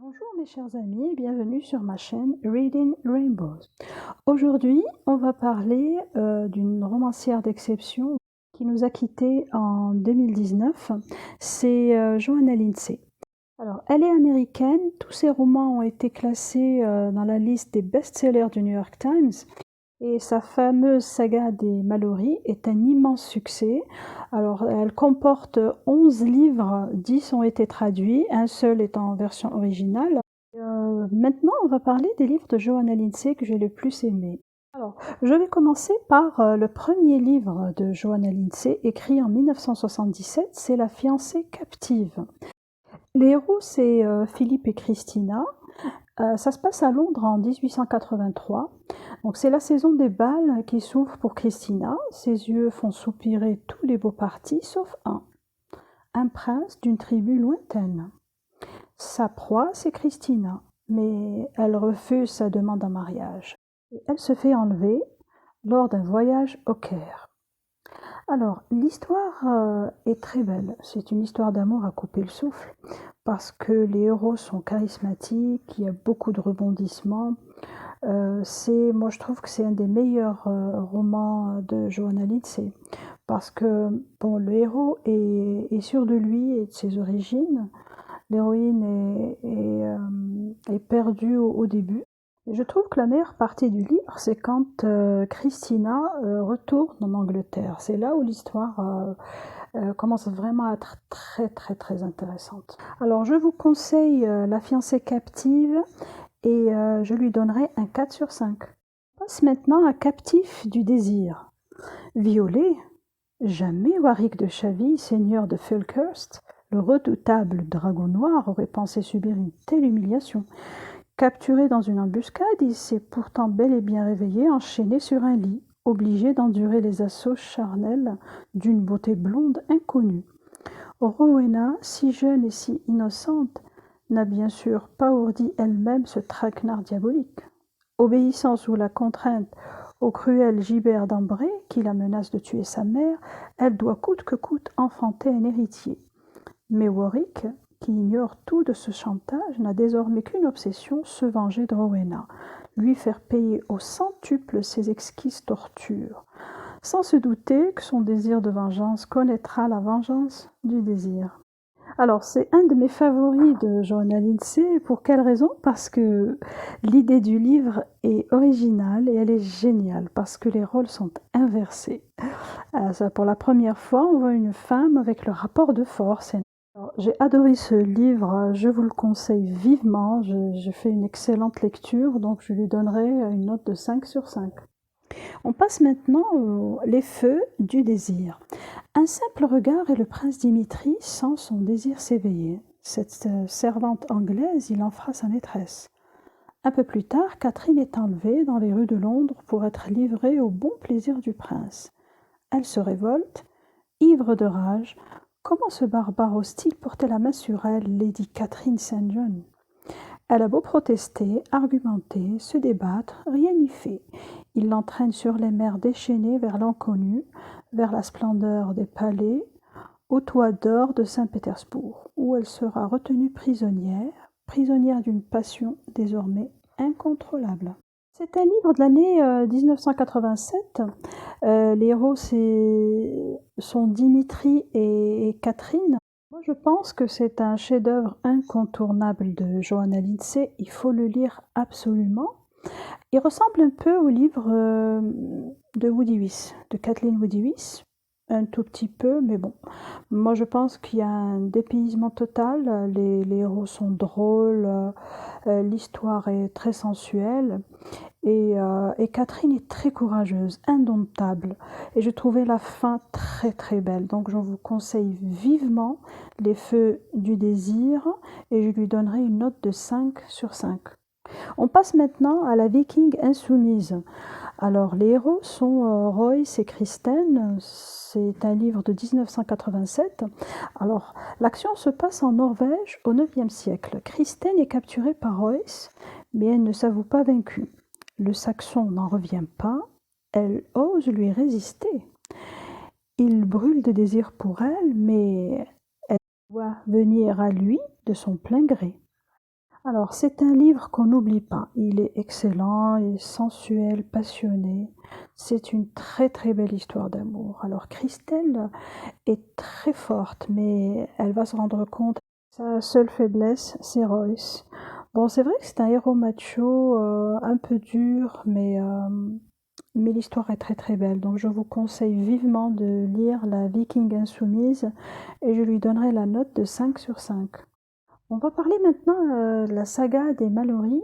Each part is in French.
Bonjour mes chers amis et bienvenue sur ma chaîne Reading Rainbows. Aujourd'hui, on va parler d'une romancière d'exception qui nous a quittés en 2019. C'est Johanna Lindsey. Alors, elle est américaine, tous ses romans ont été classés dans la liste des best-sellers du New York Times. Et sa fameuse saga des Mallory est un immense succès. Alors, elle comporte 11 livres, 10 ont été traduits, un seul est en version originale. Maintenant, on va parler des livres de Johanna Lindsey que j'ai le plus aimé. Alors, je vais commencer par le premier livre de Johanna Lindsey, écrit en 1977, c'est La fiancée captive. Les héros, c'est Philippe et Christina. Ça se passe à Londres en 1883. Donc c'est la saison des bals qui s'ouvre pour Christina. Ses yeux font soupirer tous les beaux partis, sauf un prince d'une tribu lointaine. Sa proie, c'est Christina, mais elle refuse sa demande en mariage. Et elle se fait enlever lors d'un voyage au Caire. Alors, l'histoire est très belle. C'est une histoire d'amour à couper le souffle, parce que les héros sont charismatiques, il y a beaucoup de rebondissements. Moi, je trouve que c'est un des meilleurs romans de Johanna Lindsey, parce que bon, le héros est sûr de lui et de ses origines. L'héroïne est perdue au début. Je trouve que la meilleure partie du livre, c'est quand Christina retourne en Angleterre. C'est là où l'histoire commence vraiment à être très très très intéressante. Alors je vous conseille La fiancée captive et je lui donnerai un 4 sur 5. On passe maintenant à Captif du désir. Violé, jamais Warwick de Chaville, seigneur de Falkhurst, le redoutable dragon noir, aurait pensé subir une telle humiliation. Capturé dans une embuscade, il s'est pourtant bel et bien réveillé, enchaîné sur un lit, obligé d'endurer les assauts charnels d'une beauté blonde inconnue. Rowena, si jeune et si innocente, n'a bien sûr pas ourdi elle-même ce traquenard diabolique. Obéissant sous la contrainte au cruel gibert d'Ambré, qui la menace de tuer sa mère, elle doit coûte que coûte enfanter un héritier. Mais Warwick, qui ignore tout de ce chantage, n'a désormais qu'une obsession, se venger de Rowena, lui faire payer au centuple ses exquises tortures, sans se douter que son désir de vengeance connaîtra la vengeance du désir. Alors, c'est un de mes favoris de Johanna Lindsey. Pour quelle raison? Parce que l'idée du livre est originale et elle est géniale, parce que les rôles sont inversés. Pour la première fois, on voit une femme avec le rapport de force. Alors, j'ai adoré ce livre, je vous le conseille vivement. J'ai fait une excellente lecture, donc je lui donnerai une note de 5 sur 5. On passe maintenant aux Les feux du désir. Un simple regard et le prince Dimitri sent son désir s'éveiller. Cette servante anglaise, il en fera sa maîtresse. Un peu plus tard, Catherine est enlevée dans les rues de Londres pour être livrée au bon plaisir du prince. Elle se révolte, ivre de rage. Comment ce barbare hostile portait la main sur elle, Lady Catherine St. John? Elle a beau protester, argumenter, se débattre, rien n'y fait. Il l'entraîne sur les mers déchaînées vers l'inconnu, vers la splendeur des palais, au toit d'or de Saint-Pétersbourg, où elle sera retenue prisonnière d'une passion désormais incontrôlable. C'est un livre de l'année 1987. Les héros sont Dimitri et Catherine. Moi, je pense que c'est un chef-d'œuvre incontournable de Johanna Lindsey. Il faut le lire absolument. Il ressemble un peu au livre de Woody Wyss, de Kathleen Woody Wyss, un tout petit peu, mais bon. Moi, je pense qu'il y a un dépaysement total. Les héros sont drôles, l'histoire est très sensuelle. Et Catherine est très courageuse, indomptable. Et je trouvais la fin très très belle. Donc je vous conseille vivement Les feux du désir et je lui donnerai une note de 5 sur 5. On passe maintenant à La Viking insoumise. Alors les héros sont Royce et Kristen. C'est un livre de 1987. Alors l'action se passe en Norvège au IXe siècle. Kristen est capturée par Royce, mais elle ne s'avoue pas vaincue. Le Saxon n'en revient pas, elle ose lui résister. Il brûle de désir pour elle, mais elle doit venir à lui de son plein gré. Alors, c'est un livre qu'on n'oublie pas. Il est excellent, il est sensuel, passionné. C'est une très très belle histoire d'amour. Alors, Christelle est très forte, mais elle va se rendre compte que sa seule faiblesse, c'est Royce. Bon, c'est vrai que c'est un héros macho, un peu dur, mais l'histoire est très très belle. Donc, je vous conseille vivement de lire La Viking insoumise et je lui donnerai la note de 5 sur 5. On va parler maintenant de la saga des Mallory.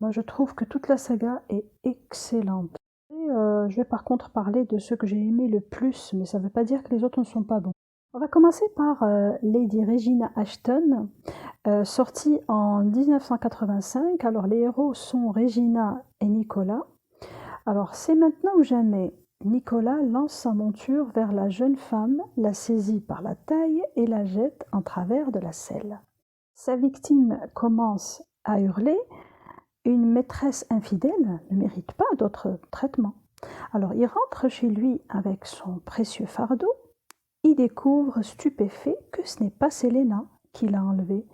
Moi, je trouve que toute la saga est excellente. Et, je vais par contre parler de ceux que j'ai aimés le plus, mais ça ne veut pas dire que les autres ne sont pas bons. On va commencer par Lady Regina Ashton, sortie en 1985. Alors les héros sont Regina et Nicolas. Alors c'est maintenant ou jamais. Nicolas lance sa monture vers la jeune femme, la saisit par la taille et la jette en travers de la selle. Sa victime commence à hurler. Une maîtresse infidèle ne mérite pas d'autre traitement. Alors il rentre chez lui avec son précieux fardeau. Il découvre stupéfait que ce n'est pas Selena qui l'a enlevé,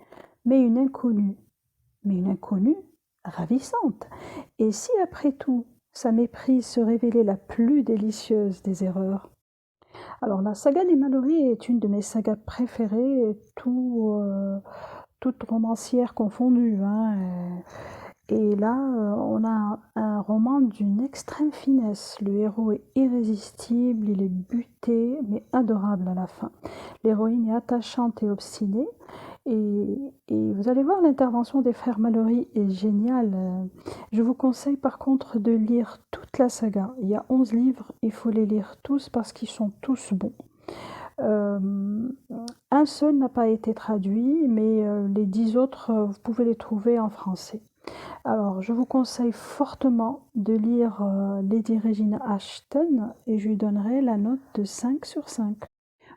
mais une inconnue. Mais une inconnue ravissante. Et si après tout, sa méprise se révélait la plus délicieuse des erreurs? Alors la saga des Mallory est une de mes sagas préférées, toute romancière confondue, hein. Et là, on a un roman d'une extrême finesse. Le héros est irrésistible, il est buté, mais adorable à la fin. L'héroïne est attachante et obstinée. Et vous allez voir, l'intervention des frères Mallory est géniale. Je vous conseille par contre de lire toute la saga. Il y a 11 livres, il faut les lire tous parce qu'ils sont tous bons. Un seul n'a pas été traduit, mais les 10 autres, vous pouvez les trouver en français. Alors, je vous conseille fortement de lire Lady Regina Ashton et je lui donnerai la note de 5 sur 5.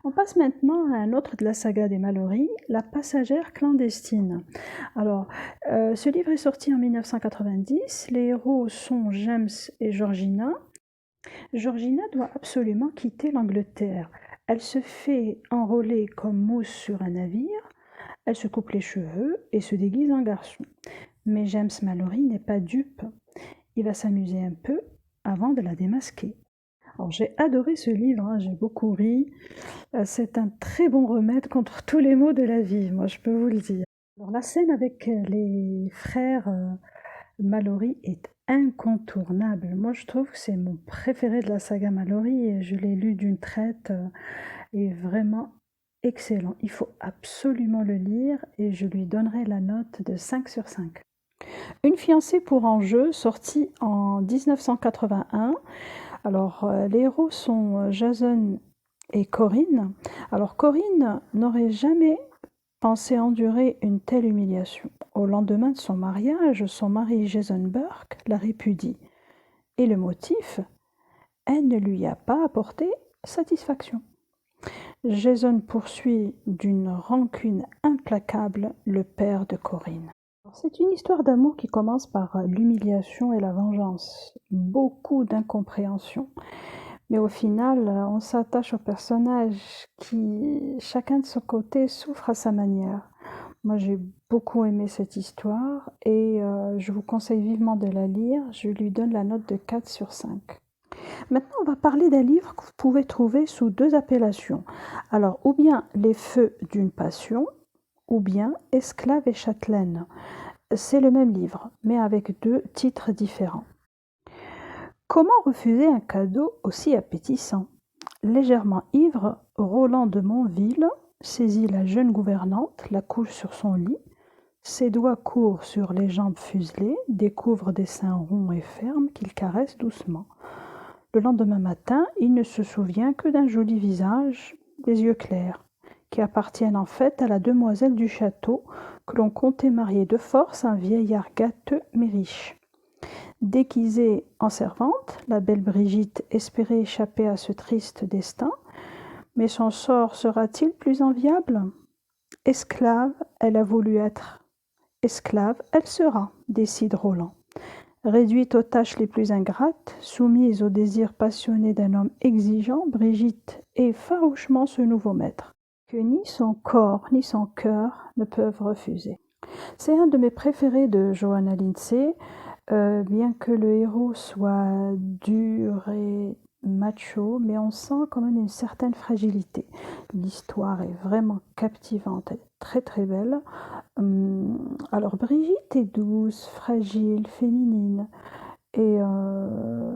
On passe maintenant à un autre de la saga des Mallory, La passagère clandestine. Alors, ce livre est sorti en 1990. Les héros sont James et Georgina. Georgina doit absolument quitter l'Angleterre. Elle se fait enrôler comme mousse sur un navire. Elle se coupe les cheveux et se déguise en garçon. Mais James Mallory n'est pas dupe. Il va s'amuser un peu avant de la démasquer. Alors j'ai adoré ce livre, hein, j'ai beaucoup ri. C'est un très bon remède contre tous les maux de la vie, moi je peux vous le dire. Alors la scène avec les frères Mallory est incontournable. Moi je trouve que c'est mon préféré de la saga Mallory et je l'ai lu d'une traite et vraiment excellent. Il faut absolument le lire et je lui donnerai la note de 5 sur 5. Une fiancée pour enjeu, sortie en 1981. Alors, les héros sont Jason et Corinne. Alors, Corinne n'aurait jamais pensé endurer une telle humiliation. Au lendemain de son mariage, son mari Jason Burke la répudie. Et le motif, elle ne lui a pas apporté satisfaction. Jason poursuit d'une rancune implacable le père de Corinne. C'est une histoire d'amour qui commence par l'humiliation et la vengeance, beaucoup d'incompréhension. Mais au final, on s'attache aux personnages qui, chacun de son côté, souffre à sa manière. Moi, j'ai beaucoup aimé cette histoire et je vous conseille vivement de la lire. Je lui donne la note de 4 sur 5. Maintenant, on va parler d'un livre que vous pouvez trouver sous 2 appellations. Alors, ou bien Les Feux d'une passion, ou bien Esclave et châtelaine. C'est le même livre, mais avec 2 titres différents. Comment refuser un cadeau aussi appétissant? Légèrement ivre, Roland de Montville saisit la jeune gouvernante, la couche sur son lit. Ses doigts courent sur les jambes fuselées, découvrent des seins ronds et fermes qu'il caresse doucement. Le lendemain matin, il ne se souvient que d'un joli visage, des yeux clairs, qui appartiennent en fait à la demoiselle du château que l'on comptait marier de force à un vieillard gâteux mais riche. Déguisée en servante, la belle Brigitte espérait échapper à ce triste destin, mais son sort sera-t-il plus enviable? Esclave, elle a voulu être. Esclave, elle sera, décide Roland. Réduite aux tâches les plus ingrates, soumise aux désirs passionnés d'un homme exigeant, Brigitte est farouchement ce nouveau maître, que ni son corps ni son cœur ne peuvent refuser. C'est un de mes préférés de Johanna Lindsey, bien que le héros soit dur et macho, mais on sent quand même une certaine fragilité. L'histoire est vraiment captivante, elle est très très belle. Alors Brigitte est douce, fragile, féminine et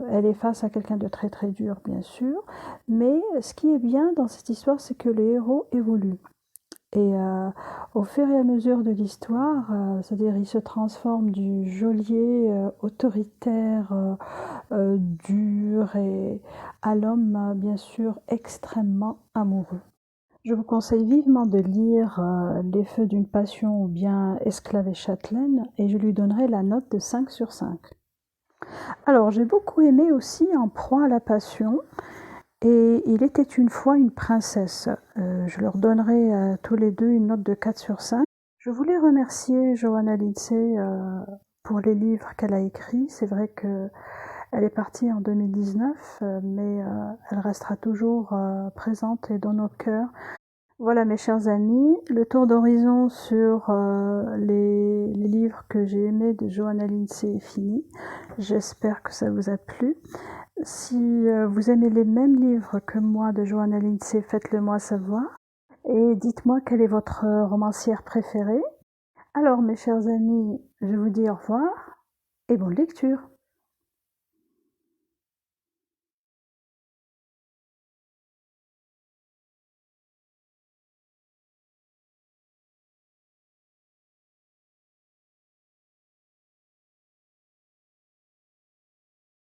elle est face à quelqu'un de très très dur bien sûr, mais ce qui est bien dans cette histoire, c'est que le héros évolue. Et au fur et à mesure de l'histoire, c'est-à-dire il se transforme du geôlier autoritaire, dur et à l'homme bien sûr extrêmement amoureux. Je vous conseille vivement de lire Les Feux d'une passion ou bien Esclave et châtelaine et je lui donnerai la note de 5 sur 5. Alors j'ai beaucoup aimé aussi En proie à la passion et Il était une fois une princesse. Je leur donnerai à tous les deux une note de 4 sur 5. Je voulais remercier Johanna Lindsey pour les livres qu'elle a écrits. C'est vrai qu'elle est partie en 2019, mais elle restera toujours présente et dans nos cœurs. Voilà mes chers amis, le tour d'horizon sur les livres que j'ai aimés de Johanna Lindsey est fini. J'espère que ça vous a plu. Si vous aimez les mêmes livres que moi de Johanna Lindsey, faites-le moi savoir. Et dites-moi quelle est votre romancière préférée. Alors mes chers amis, je vous dis au revoir et bonne lecture.